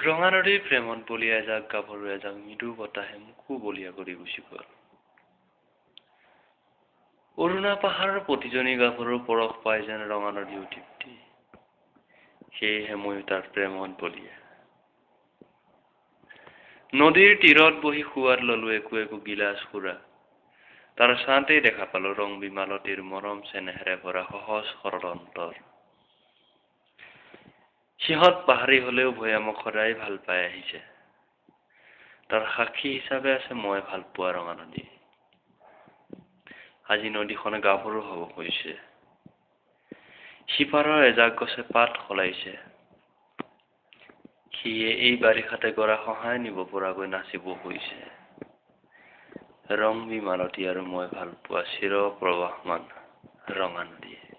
ৰঙা নদীৰ প্ৰেমত বলিয়া এজাক গাভৰু এজাক মৃদু বতাহে মোকো বলিয়া কৰি গুচি গ'ল। অৰুণা পাহাৰৰ প্ৰতিজনী গাভৰুৰ পৰশ পাই যেন ৰঙা নদীও তৃপ্তি। সেয়েহে ময়ো তাৰ প্ৰেমত বলিয়া। নদীৰ তীৰত বহি সোৱাদ ললো একো একো গিলাচ সুৰা। তাৰ ছাঁতেই দেখা পালো ৰং বিমালতীৰ মৰম চেনেহেৰে ভৰা সহজ সৰল অন্তৰ। সিহঁত পাহাৰী হলেও ভৈয়ামক সদায় ভাল পাই আহিছে। তাৰ সাক্ষী হিচাপে আছে মই ভাল পোৱা ৰঙা নদী। আজি নদীখনে গাভৰু হব হৈছে। সিপাৰৰ এজাক গছে পাত সলাইছে। সিয়ে এই বাৰিষাতে গৰা খহাই নিব পৰাকৈ নাচিব হৈছে। ৰং বিমালতী আৰু মই ভাল পোৱা চিৰ প্ৰৱাহমান ৰঙা নদী।